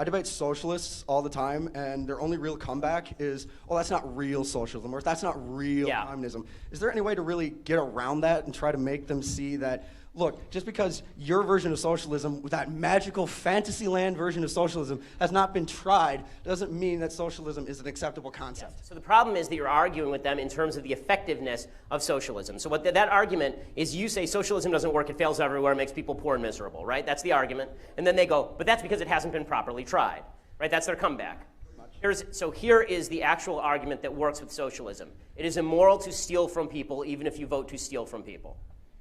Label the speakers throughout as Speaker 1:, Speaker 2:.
Speaker 1: I debate socialists all the time, and their only real comeback is, oh, that's not real socialism, or that's not real communism. Is there any way to really get around that and try to make them see that, look, just because your version of socialism, that magical fantasy land version of socialism, has not been tried, doesn't mean that socialism is an acceptable concept?
Speaker 2: Yes. So the problem is that you're arguing with them in terms of the effectiveness of socialism. So what that argument is, you say socialism doesn't work, it fails everywhere, it makes people poor and miserable, right? That's the argument. And then they go, but that's because it hasn't been properly tried, right? That's their comeback. So here is the actual argument that works with socialism. It is immoral to steal from people even if you vote to steal from people.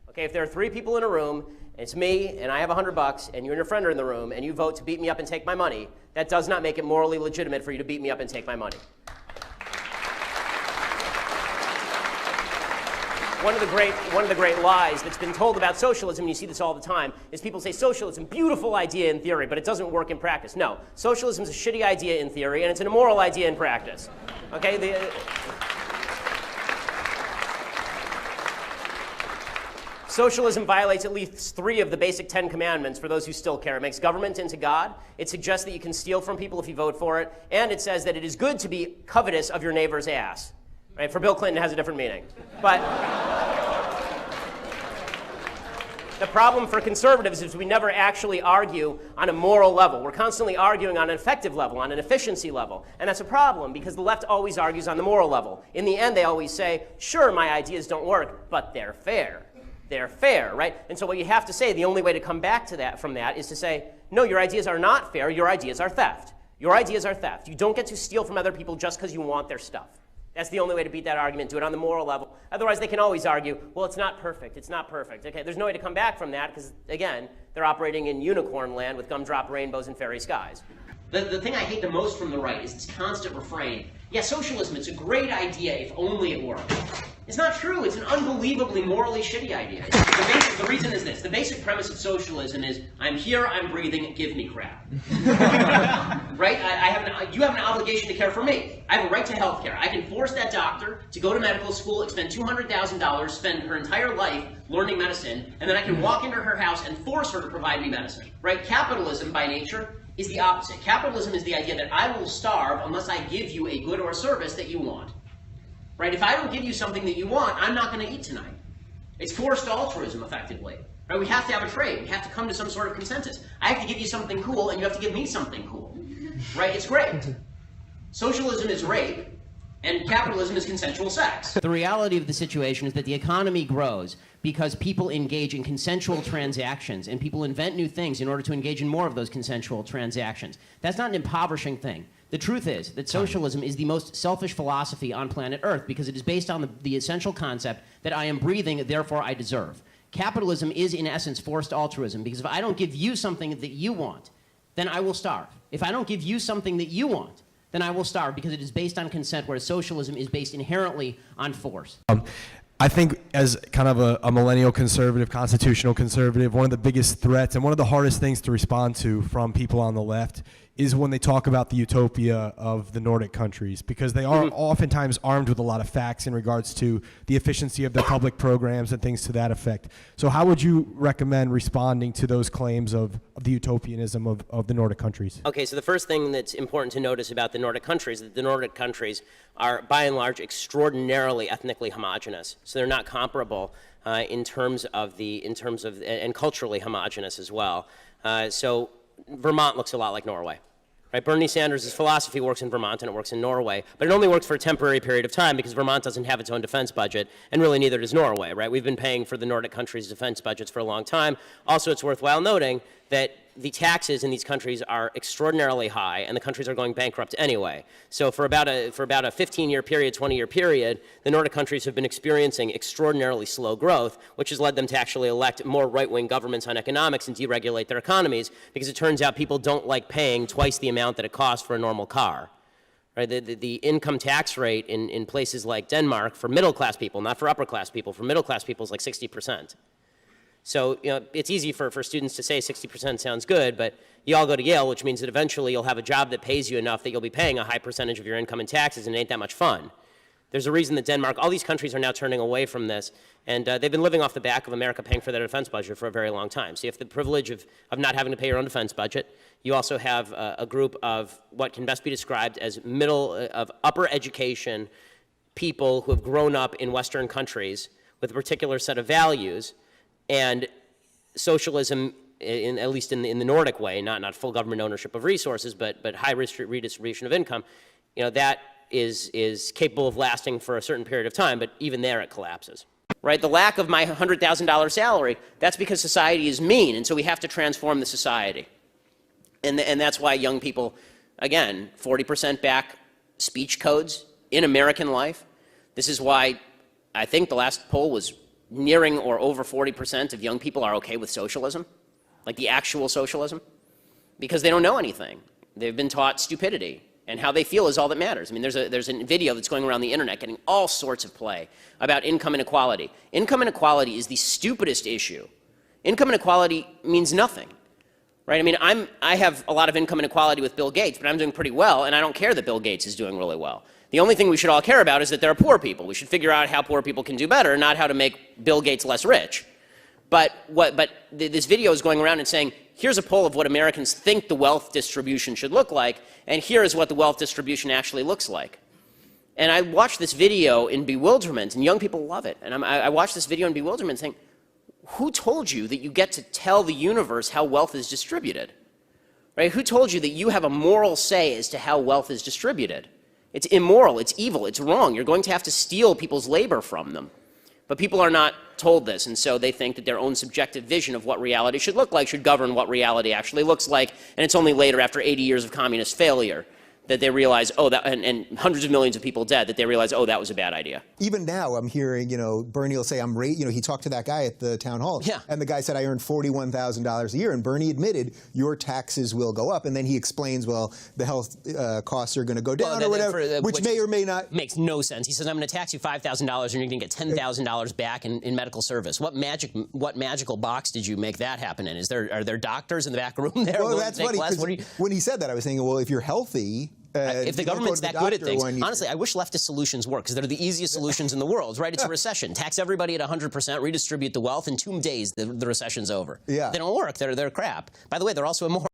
Speaker 2: Okay, if there are 3 people in a room, and it's me, and I have $100, and you and your friend are in the room, and you vote to beat me up and take my money, that does not make it morally legitimate for you to beat me up and take my money. One of the great lies that's been told about socialism, and you see this all the time, is people say socialism, beautiful idea in theory, but it doesn't work in practice. No, socialism is a shitty idea in theory, and it's an immoral idea in practice. Okay, Socialism violates at least 3 of the basic 10 commandments for those who still care. It makes government into God. It suggests that you can steal from people if you vote for it. And it says that it is good to be covetous of your neighbor's ass. Right? For Bill Clinton, it has a different meaning. But the problem for conservatives is we never actually argue on a moral level. We're constantly arguing on an effective level, on an efficiency level. And that's a problem because the left always argues on the moral level. In the end, they always say, sure, my ideas don't work, but they're fair. They're fair, right? And so what you have to say, the only way to come back to that from that is to say, no, your ideas are not fair, your ideas are theft. Your ideas are theft. You don't get to steal from other people just because you want their stuff. That's the only way to beat that argument. Do it on the moral level. Otherwise, they can always argue, well, it's not perfect. It's not perfect. Okay, there's no way to come back from that because, again, they're operating in unicorn land with gumdrop rainbows and fairy skies.
Speaker 3: The thing I hate the most from the right is this constant refrain. Yeah, socialism, it's a great idea if only it worked. It's not true. It's an unbelievably morally shitty idea. The reason is this. The basic premise of socialism is, I'm here, I'm breathing, give me crap. Right? You have an obligation to care for me. I have a right to health care. I can force that doctor to go to medical school, expend $200,000, spend her entire life learning medicine, and then I can walk into her house and force her to provide me medicine. Right? Capitalism, by nature, is the opposite. Capitalism is the idea that I will starve unless I give you a good or service that you want. Right? If I don't give you something that you want, I'm not going to eat tonight. It's forced altruism, effectively. Right? We have to have a trade. We have to come to some sort of consensus. I have to give you something cool, and you have to give me something cool. Right? It's great. Socialism is rape, and capitalism is consensual sex.
Speaker 2: The reality of the situation is that the economy grows because people engage in consensual transactions, and people invent new things in order to engage in more of those consensual transactions. That's not an impoverishing thing. The truth is that socialism is the most selfish philosophy on planet Earth because it is based on the essential concept that I am breathing, therefore I deserve. Capitalism is, in essence, forced altruism because if I don't give you something that you want, then I will starve. If I don't give you something that you want, then I will starve because it is based on consent, whereas socialism is based inherently on force.
Speaker 4: I think as kind of a millennial conservative, constitutional conservative, one of the biggest threats and one of the hardest things to respond to from people on the left is when they talk about the utopia of the Nordic countries, because they are oftentimes armed with a lot of facts in regards to the efficiency of their public programs and things to that effect. So how would you recommend responding to those claims of the utopianism of the Nordic countries?
Speaker 2: Okay, so the first thing that's important to notice about the Nordic countries is that the Nordic countries are, by and large, extraordinarily ethnically homogenous. So they're not comparable and culturally homogenous as well. So Vermont looks a lot like Norway. Right? Bernie Sanders' philosophy works in Vermont and it works in Norway, but it only works for a temporary period of time because Vermont doesn't have its own defense budget, and really neither does Norway. Right? We've been paying for the Nordic countries' defense budgets for a long time. Also, it's worthwhile noting that the taxes in these countries are extraordinarily high, and the countries are going bankrupt anyway. So for about a 15-year period, 20-year period, the Nordic countries have been experiencing extraordinarily slow growth, which has led them to actually elect more right-wing governments on economics and deregulate their economies, because it turns out people don't like paying twice the amount that it costs for a normal car. Right? The income tax rate in places like Denmark for middle-class people, not for upper-class people, for middle-class people is like 60%. So it's easy for students to say 60% sounds good, but you all go to Yale, which means that eventually you'll have a job that pays you enough that you'll be paying a high percentage of your income in taxes, and it ain't that much fun. There's a reason that Denmark, all these countries are now turning away from this, and they've been living off the back of America paying for their defense budget for a very long time. So you have the privilege of not having to pay your own defense budget. You also have a group of what can best be described as upper education people who have grown up in Western countries with a particular set of values, and socialism, at least in the Nordic way, not full government ownership of resources, but high redistribution of income, that is capable of lasting for a certain period of time, but even there it collapses. Right? The lack of my $100,000 salary, that's because society is mean, and so we have to transform the society. And that's why young people, again, 40% back speech codes in American life. This is why I think the last poll was nearing or over 40% of young people are okay with socialism, like the actual socialism, because they don't know anything. They've been taught stupidity, and how they feel is all that matters. I mean, there's a video that's going around the internet getting all sorts of play about income inequality. Income inequality is the stupidest issue. Income inequality means nothing. Right? I mean, I have a lot of income inequality with Bill Gates, but I'm doing pretty well, and I don't care that Bill Gates is doing really well. The only thing we should all care about is that there are poor people. We should figure out how poor people can do better, not how to make Bill Gates less rich. But this video is going around and saying, here's a poll of what Americans think the wealth distribution should look like, and here is what the wealth distribution actually looks like. And I watched this video in bewilderment, and young people love it. And I watched this video in bewilderment saying, who told you that you get to tell the universe how wealth is distributed? Right? Who told you that you have a moral say as to how wealth is distributed? It's immoral, it's evil, it's wrong. You're going to have to steal people's labor from them. But people are not told this, and so they think that their own subjective vision of what reality should look like should govern what reality actually looks like, and it's only later, after 80 years of communist failure, that they realize, oh, that, and hundreds of millions of people dead, that they realize, oh, that was a bad idea.
Speaker 5: Even now, I'm hearing, Bernie will say, he talked to that guy at the town hall,
Speaker 2: yeah.
Speaker 5: And the guy said, I earned $41,000 a year, and Bernie admitted, your taxes will go up, and then he explains, well, the health costs are going to go down or whatever, which may or may not.
Speaker 2: Makes no sense. He says, I'm going to tax you $5,000, and you're going to get $10,000 back in medical service. What magical box did you make that happen in? Are there doctors in the back room there?
Speaker 5: Well, that's funny, because when he said that, I was thinking, well, if you're healthy,
Speaker 2: if the government's that good at things,
Speaker 5: honestly,
Speaker 2: I wish leftist solutions work, because they're the easiest solutions in the world, right? It's a recession. Tax everybody at 100%, redistribute the wealth, in 2 days the recession's over.
Speaker 5: Yeah.
Speaker 2: They don't work. They're crap. By the way, they're also immoral.